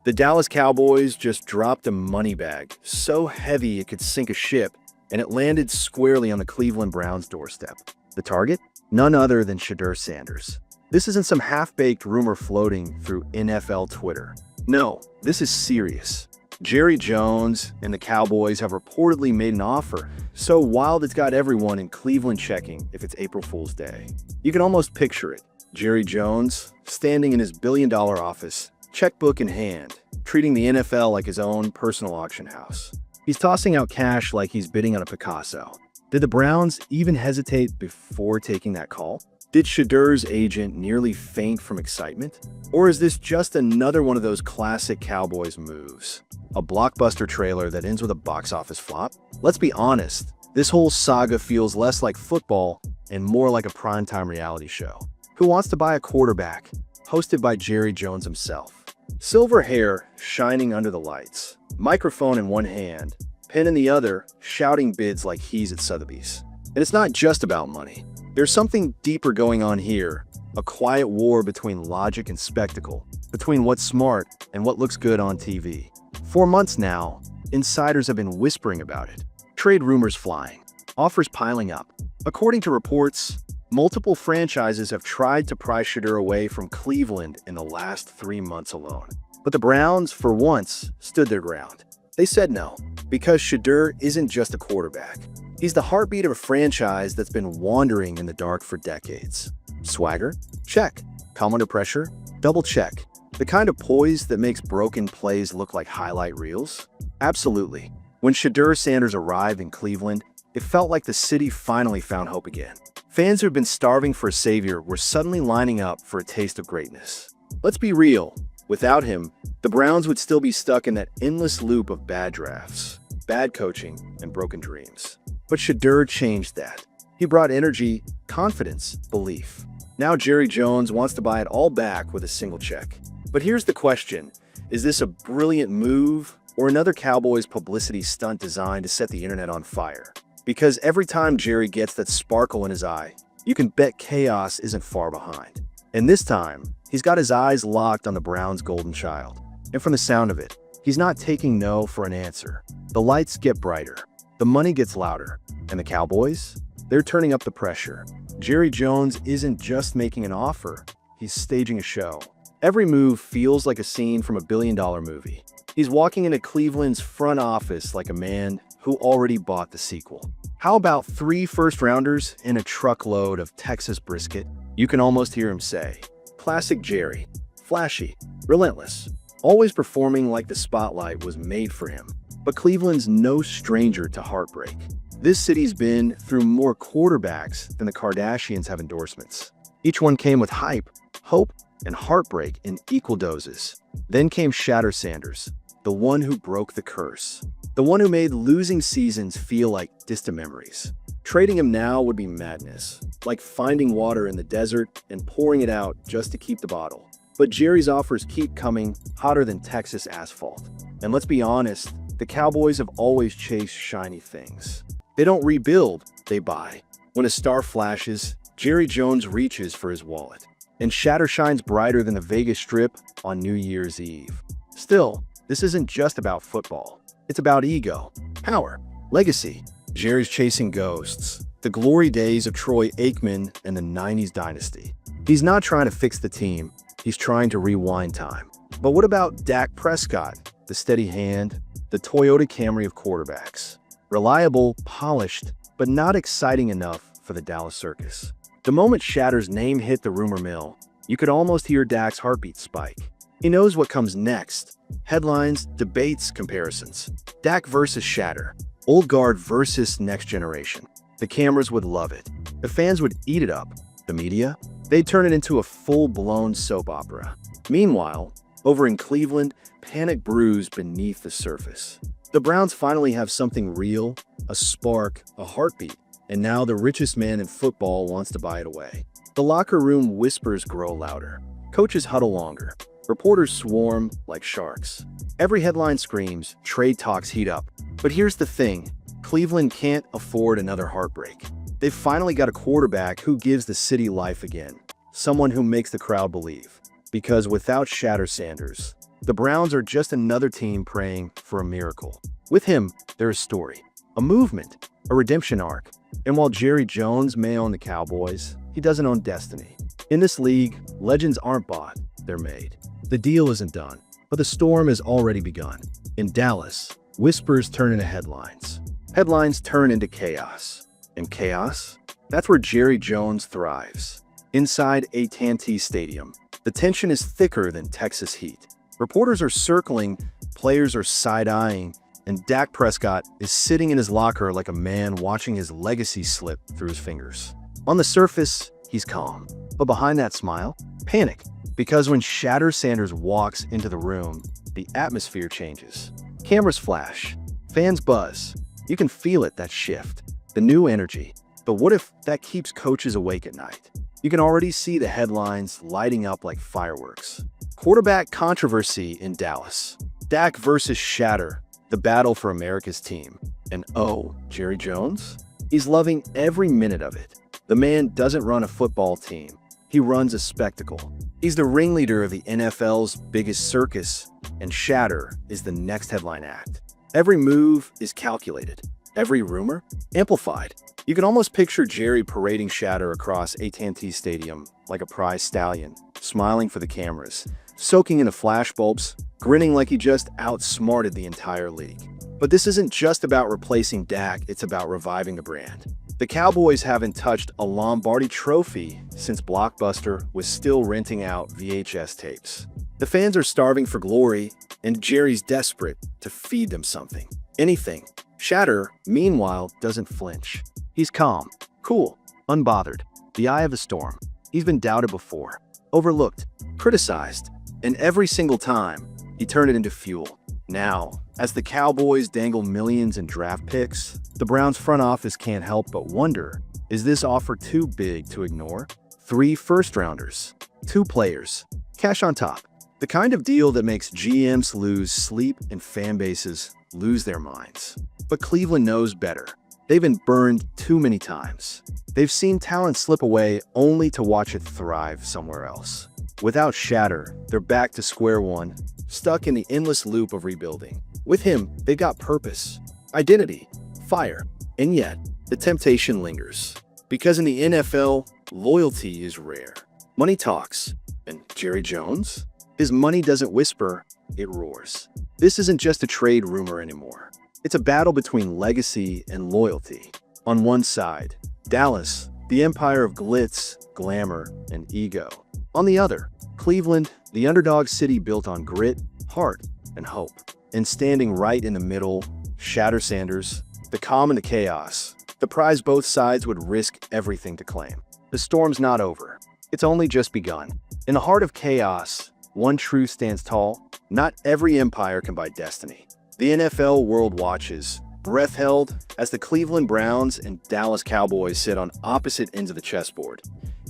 The Dallas Cowboys just dropped a money bag, so heavy it could sink a ship, and it landed squarely on the Cleveland Browns' doorstep. The target? None other than Shedeur Sanders. This isn't some half-baked rumor floating through NFL Twitter. No, this is serious. Jerry Jones and the Cowboys have reportedly made an offer so wild it's got everyone in Cleveland checking if it's April Fool's Day. You can almost picture it. Jerry Jones, standing in his billion-dollar office, checkbook in hand, treating the NFL like his own personal auction house. He's tossing out cash like he's bidding on a Picasso. Did the Browns even hesitate before taking that call? Did Shedeur's agent nearly faint from excitement? Or is this just another one of those classic Cowboys moves? A blockbuster trailer that ends with a box office flop? Let's be honest, this whole saga feels less like football and more like a primetime reality show. Who Wants to Buy a Quarterback? Hosted by Jerry Jones himself. Silver hair shining under the lights, microphone in one hand, pen in the other, shouting bids like he's at Sotheby's. And it's not just about money. There's something deeper going on here, a quiet war between logic and spectacle, between what's smart and what looks good on TV. For months now, insiders have been whispering about it. Trade rumors flying, offers piling up. According to reports, multiple franchises have tried to pry Shedeur away from Cleveland in the last 3 months alone. But the Browns, for once, stood their ground. They said no, because Shedeur isn't just a quarterback. He's the heartbeat of a franchise that's been wandering in the dark for decades. Swagger? Check. Calm under pressure? Double check. The kind of poise that makes broken plays look like highlight reels? Absolutely. When Shedeur Sanders arrived in Cleveland, it felt like the city finally found hope again. Fans who've been starving for a savior were suddenly lining up for a taste of greatness. Let's be real. Without him, the Browns would still be stuck in that endless loop of bad drafts, bad coaching, and broken dreams. But Shedeur changed that. He brought energy, confidence, belief. Now Jerry Jones wants to buy it all back with a single check. But here's the question. Is this a brilliant move or another Cowboys publicity stunt designed to set the internet on fire? Because every time Jerry gets that sparkle in his eye, you can bet chaos isn't far behind. And this time, he's got his eyes locked on the Browns' golden child. And from the sound of it, he's not taking no for an answer. The lights get brighter. The money gets louder. And the Cowboys? They're turning up the pressure. Jerry Jones isn't just making an offer. He's staging a show. Every move feels like a scene from a billion-dollar movie. He's walking into Cleveland's front office like a man who already bought the sequel. How about 3 first-rounders and a truckload of Texas brisket? You can almost hear him say, "Classic Jerry. Flashy, relentless, always performing like the spotlight was made for him." But Cleveland's no stranger to heartbreak. This city's been through more quarterbacks than the Kardashians have endorsements. Each one came with hype, hope, and heartbreak in equal doses. Then came Shedeur Sanders, the one who broke the curse. The one who made losing seasons feel like distant memories. Trading him now would be madness, like finding water in the desert and pouring it out just to keep the bottle. But Jerry's offers keep coming, hotter than Texas asphalt. And let's be honest, the Cowboys have always chased shiny things. They don't rebuild, they buy. When a star flashes, Jerry Jones reaches for his wallet. And Shedeur shines brighter than the Vegas Strip on New Year's Eve. Still, this isn't just about football. It's about ego, power, legacy. Jerry's chasing ghosts, the glory days of Troy Aikman and the 90s dynasty. He's not trying to fix the team, he's trying to rewind time. But what about Dak Prescott, the steady hand, the Toyota Camry of quarterbacks? Reliable, polished, but not exciting enough for the Dallas circus. The moment Shedeur's name hit the rumor mill, you could almost hear Dak's heartbeat spike. He knows what comes next. Headlines, debates, comparisons. Dak versus Shedeur. Old guard versus next generation. The cameras would love it. The fans would eat it up. The media? They'd turn it into a full-blown soap opera. Meanwhile, over in Cleveland, panic brews beneath the surface. The Browns finally have something real, a spark, a heartbeat, and now the richest man in football wants to buy it away. The locker room whispers grow louder. Coaches huddle longer. Reporters swarm like sharks. Every headline screams, trade talks heat up. But here's the thing, Cleveland can't afford another heartbreak. They've finally got a quarterback who gives the city life again. Someone who makes the crowd believe. Because without Shedeur Sanders, The Browns are just another team praying for a miracle. With him, there is story, a movement, a redemption arc. And while Jerry Jones may own the Cowboys, he doesn't own destiny. In this league, legends aren't bought, they're made. The deal isn't done, but the storm has already begun. In Dallas, whispers turn into headlines. Headlines turn into chaos. And chaos? That's where Jerry Jones thrives. Inside AT&T Stadium, the tension is thicker than Texas heat. Reporters are circling, players are side-eyeing, and Dak Prescott is sitting in his locker like a man watching his legacy slip through his fingers. On the surface, he's calm, but behind that smile, panic. Because when Shedeur Sanders walks into the room, the atmosphere changes. Cameras flash, fans buzz. You can feel it, that shift, the new energy. But what if that keeps coaches awake at night? You can already see the headlines lighting up like fireworks. Quarterback controversy in Dallas. Dak versus Shedeur, the battle for America's team. And oh, Jerry Jones? He's loving every minute of it. The man doesn't run a football team. He runs a spectacle. He's the ringleader of the NFL's biggest circus, and Shedeur is the next headline act. Every move is calculated. Every rumor, amplified. You can almost picture Jerry parading Shedeur across AT&T Stadium like a prize stallion, smiling for the cameras, soaking into flashbulbs, grinning like he just outsmarted the entire league. But this isn't just about replacing Dak, it's about reviving the brand. The Cowboys haven't touched a Lombardi trophy since Blockbuster was still renting out VHS tapes. The fans are starving for glory, and Jerry's desperate to feed them something. Anything. Shedeur, meanwhile, doesn't flinch. He's calm, cool, unbothered, the eye of a storm. He's been doubted before, overlooked, criticized, and every single time, he turned it into fuel. Now, as the Cowboys dangle millions in draft picks, the Browns front office can't help but wonder, is this offer too big to ignore? 3 first-rounders, 2 players, cash on top. The kind of deal that makes GMs lose sleep and fan bases lose their minds. But Cleveland knows better. They've been burned too many times. They've seen talent slip away only to watch it thrive somewhere else. Without Shedeur, they're back to square one, stuck in the endless loop of rebuilding. With him, they got purpose, identity, fire, and yet, the temptation lingers. Because in the NFL, loyalty is rare. Money talks. And Jerry Jones? His money doesn't whisper, it roars. This isn't just a trade rumor anymore. It's a battle between legacy and loyalty. On one side, Dallas, the empire of glitz, glamour, and ego. On the other, Cleveland, the underdog city built on grit, heart, and hope. And standing right in the middle, Shedeur Sanders, the calm and the chaos, the prize both sides would risk everything to claim. The storm's not over. It's only just begun. In the heart of chaos, one truth stands tall. Not every empire can buy destiny. The NFL world watches, breath held, as the Cleveland Browns and Dallas Cowboys sit on opposite ends of the chessboard,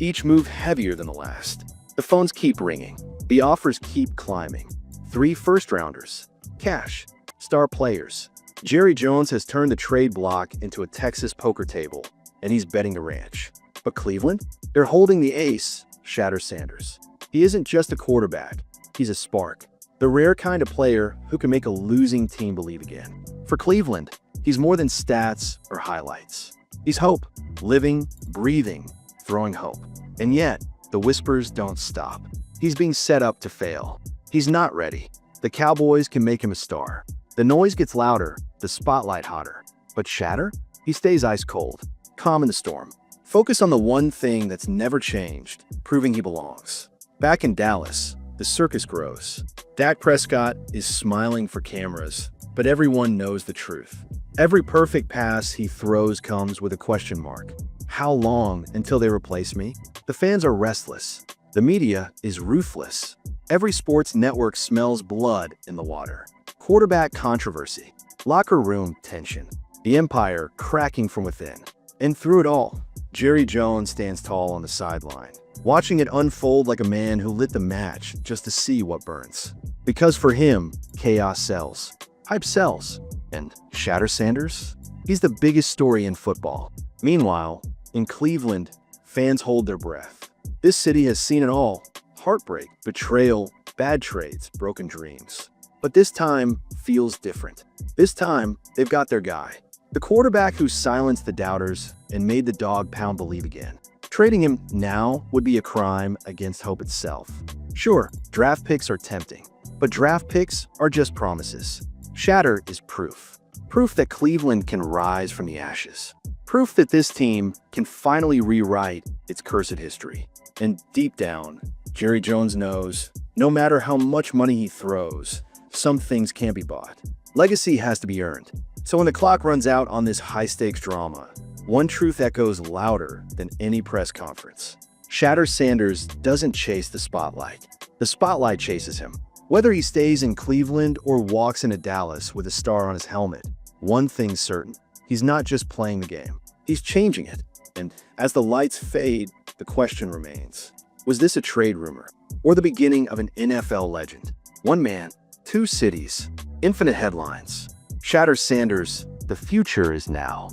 each move heavier than the last. The phones keep ringing. The offers keep climbing. 3 first-rounders, cash, star players. Jerry Jones has turned the trade block into a Texas poker table, and he's betting the ranch. But Cleveland? They're holding the ace, Shedeur Sanders. He isn't just a quarterback. He's a spark. The rare kind of player who can make a losing team believe again. For Cleveland, he's more than stats or highlights. He's hope, living, breathing, throwing hope. And yet, the whispers don't stop. He's being set up to fail. He's not ready. The Cowboys can make him a star. The noise gets louder, the spotlight hotter. But Shedeur? He stays ice cold, calm in the storm. Focus on the one thing that's never changed, proving he belongs. Back in Dallas, the circus grows. Dak Prescott is smiling for cameras, but everyone knows the truth. Every perfect pass he throws comes with a question mark. How long until they replace me? The fans are restless. The media is ruthless. Every sports network smells blood in the water. Quarterback controversy. Locker room tension. The empire cracking from within. And through it all, Jerry Jones stands tall on the sideline, watching it unfold like a man who lit the match just to see what burns. Because for him, chaos sells. Hype sells. And Shedeur Sanders? He's the biggest story in football. Meanwhile, in Cleveland, fans hold their breath. This city has seen it all. Heartbreak, betrayal, Bad trades, broken dreams. But this time feels different. This time, they've got their guy. The quarterback who silenced the doubters and made the dog pound believe again. Trading him now would be a crime against hope itself. Sure, draft picks are tempting, but draft picks are just promises. Shedeur is proof. Proof that Cleveland can rise from the ashes. Proof that this team can finally rewrite its cursed history. And deep down, Jerry Jones knows, no matter how much money he throws, some things can't be bought. Legacy has to be earned. So when the clock runs out on this high-stakes drama, one truth echoes louder than any press conference. Shedeur Sanders doesn't chase the spotlight. The spotlight chases him. Whether he stays in Cleveland or walks into Dallas with a star on his helmet, one thing's certain. He's not just playing the game. He's changing it. And as the lights fade, the question remains. Was this a trade rumor or the beginning of an NFL legend? One man, two cities, infinite headlines. Shedeur Sanders, the future is now.